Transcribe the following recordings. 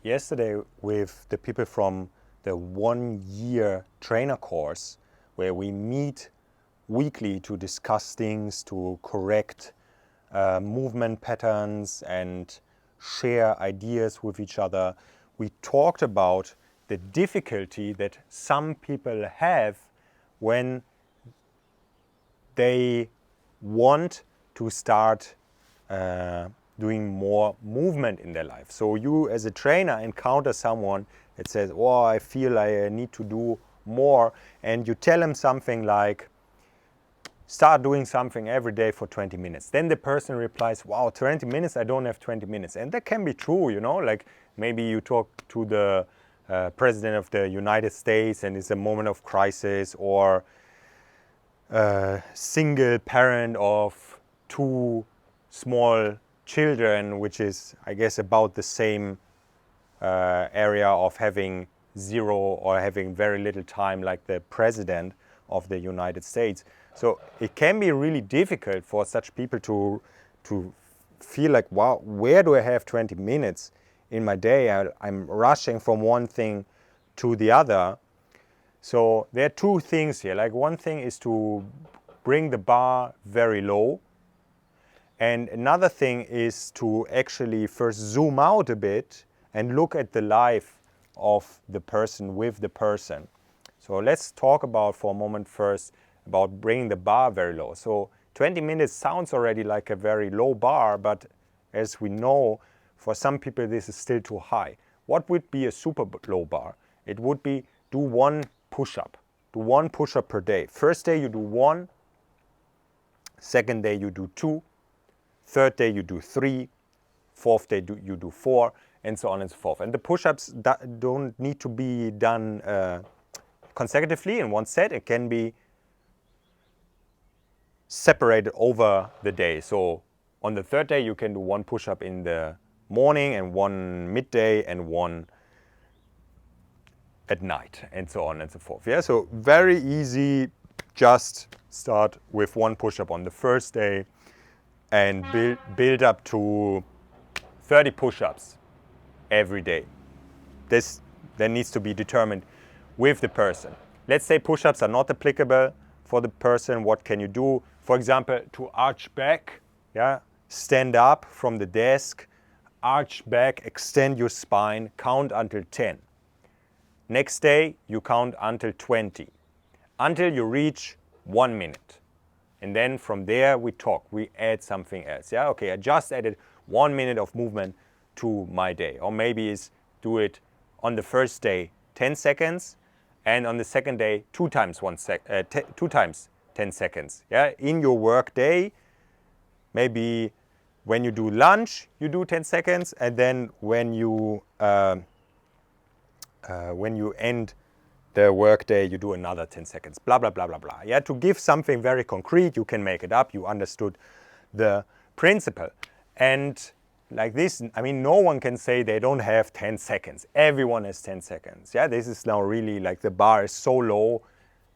yesterday with the people from the 1-year trainer course, where we meet weekly to discuss things, to correct movement patterns and share ideas with each other. We talked about the difficulty that some people have when they want to start doing more movement in their life. So you as a trainer encounter someone that says, oh, I feel I need to do more, and you tell them something like, start doing something every day for 20 minutes. Then the person replies, wow, 20 minutes? I don't have 20 minutes. And that can be true, you know, like maybe you talk to the President of the United States and it's a moment of crisis, or a single parent of 2 small children, which is, I guess, about the same area of having 0 or having very little time, like the President of the United States. So it can be really difficult for such people to feel like, wow, where do I have 20 minutes in my day? I'm rushing from one thing to the other. So there are 2 things here. Like, one thing is to bring the bar very low. And another thing is to actually first zoom out a bit and look at the life of the person with the person. So let's talk about for a moment first about bringing the bar very low. So 20 minutes sounds already like a very low bar, but as we know, for some people this is still too high. What would be a super low bar? It would be do 1 push-up. Do 1 push-up per day. First day you do 1, second day you do 2, third day you do 3, fourth day you do 4, and so on and so forth. And the push-ups don't need to be done consecutively in one set. It can be separated over the day. So on the third day you can do 1 push-up in the morning and 1 midday and 1 at night, and so on and so forth. Yeah, so very easy. Just start with 1 push-up on the first day and build up to 30 push-ups every day. This then needs to be determined with the person. Let's say push-ups are not applicable for the person. What can you do? For example, to arch back, yeah, stand up from the desk, arch back, extend your spine, count until 10. Next day, you count until 20, until you reach 1 minute. And then from there, we add something else. Yeah, okay, I just added 1 minute of movement to my day. Or maybe it's do it on the first day 10 seconds, and on the second day 2 times 10 seconds. Yeah, in your work day, maybe when you do lunch, you do 10 seconds, and then when you end the work day, you do another 10 seconds, blah, blah, blah, blah, blah. Yeah, to give something very concrete, you can make it up. You understood the principle. And like this, I mean, no one can say they don't have 10 seconds. Everyone has 10 seconds. Yeah, this is now really like the bar is so low.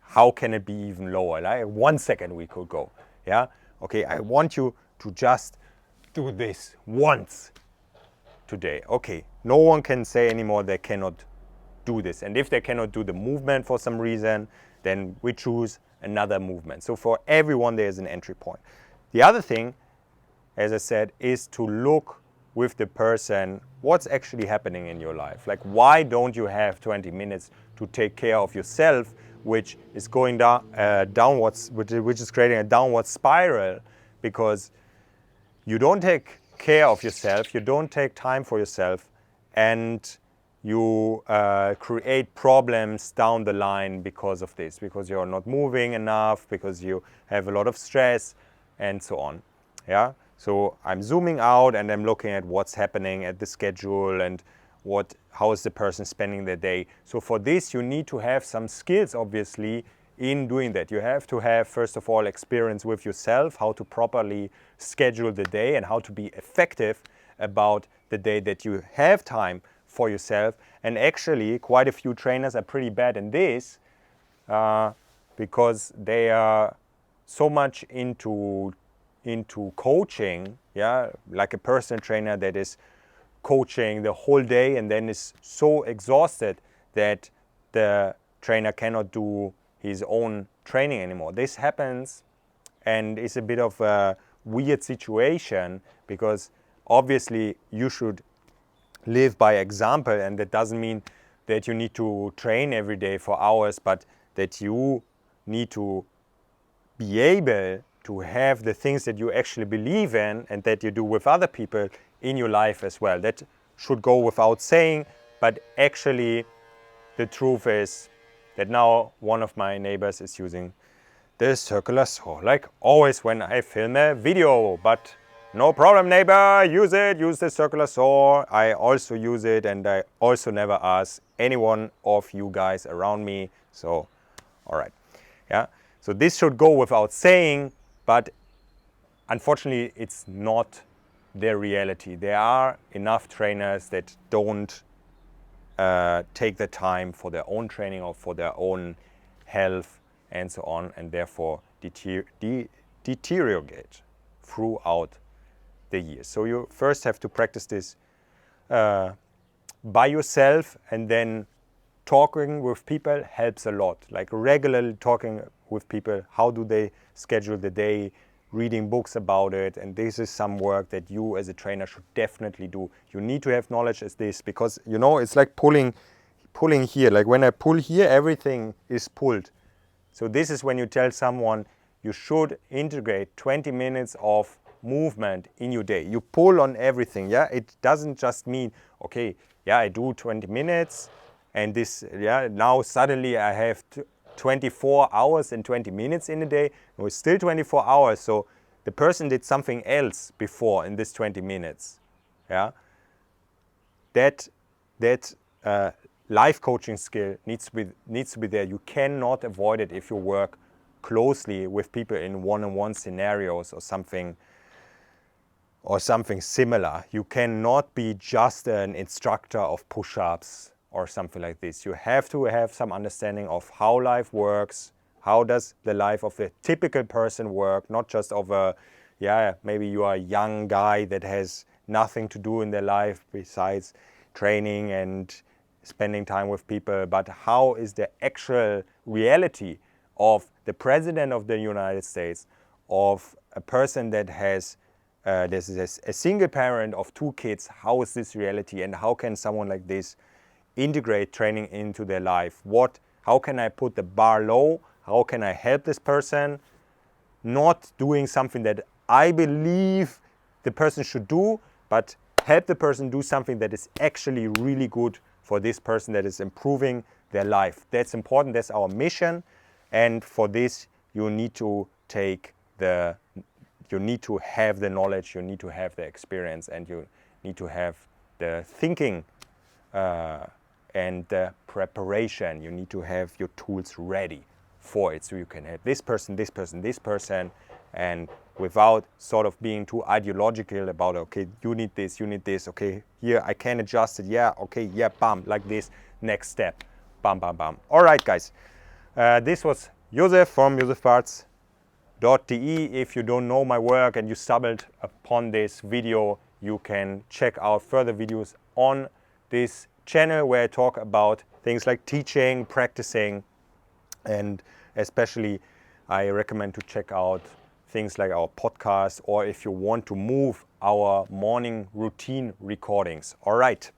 How can it be even lower? Like 1 second we could go. Yeah, okay, I want you to just do this once today. Okay, no one can say anymore they cannot do this. And if they cannot do the movement for some reason, then we choose another movement. So for everyone, there's an entry point. The other thing, as I said, is to look with the person what's actually happening in your life. Like, why don't you have 20 minutes to take care of yourself, which is going downwards, which is creating a downward spiral, because you don't take care of yourself, you don't take time for yourself, and you create problems down the line because of this, because you're not moving enough, because you have a lot of stress, and so on. Yeah. So I'm zooming out and I'm looking at what's happening at the schedule and how is the person spending their day. So for this, you need to have some skills, obviously, in doing that. You have to have, first of all, experience with yourself, how to properly schedule the day and how to be effective about the day that you have time for yourself. And actually, quite a few trainers are pretty bad in this because they are so much into coaching, yeah, like a personal trainer that is coaching the whole day and then is so exhausted that the trainer cannot do his own training anymore. This happens and is a bit of a weird situation, because obviously you should live by example, and that doesn't mean that you need to train every day for hours, but that you need to be able to have the things that you actually believe in and that you do with other people in your life as well. That should go without saying, but actually the truth is that now one of my neighbors is using the circular saw, like always when I film a video. But no problem, neighbor, use it, use the circular saw. I also use it, and I also never ask any one of you guys around me. So, all right, yeah. So this should go without saying, but unfortunately it's not their reality. There are enough trainers that don't take the time for their own training or for their own health and so on, and therefore deteriorate throughout the years. So you first have to practice this by yourself, and then talking with people helps a lot. Like regularly talking with people, how do they schedule the day, reading books about it, and this is some work that you as a trainer should definitely do. You need to have knowledge as this, because you know it's like pulling here. Like when I pull here, everything is pulled. So this is when you tell someone you should integrate 20 minutes of movement in your day. You pull on everything, yeah? It doesn't just mean, okay, yeah, I do 20 minutes and this, yeah, now suddenly I have 24 hours and 20 minutes in a day. No, it's still 24 hours. So the person did something else before in this 20 minutes, yeah? That life coaching skill needs to be there. You cannot avoid it if you work closely with people in one-on-one scenarios or something similar. You cannot be just an instructor of push-ups or something like this. You have to have some understanding of how life works. How does the life of a typical person work? Not just of a, yeah, maybe you are a young guy that has nothing to do in their life besides training and spending time with people, but how is the actual reality of the President of the United States, of a person that has this is a single parent of 2 kids. How is this reality, and how can someone like this integrate training into their life? How can I put the bar low? How can I help this person not doing something that I believe the person should do, but help the person do something that is actually really good for this person, that is improving their life? That's important. That's our mission. And for this, you need to have the knowledge, you need to have the experience, and you need to have the thinking and the preparation. You need to have your tools ready for it, so you can have this person, this person, this person, and without sort of being too ideological about, okay, you need this, okay, here I can adjust it, yeah, okay, yeah, bam, like this, next step, bam, bam, bam. All right, guys, this was Josef from josefparts.de. If you don't know my work and you stumbled upon this video, you can check out further videos on this channel where I talk about things like teaching, practicing, and especially I recommend to check out things like our podcast, or if you want to move, our morning routine recordings. All right.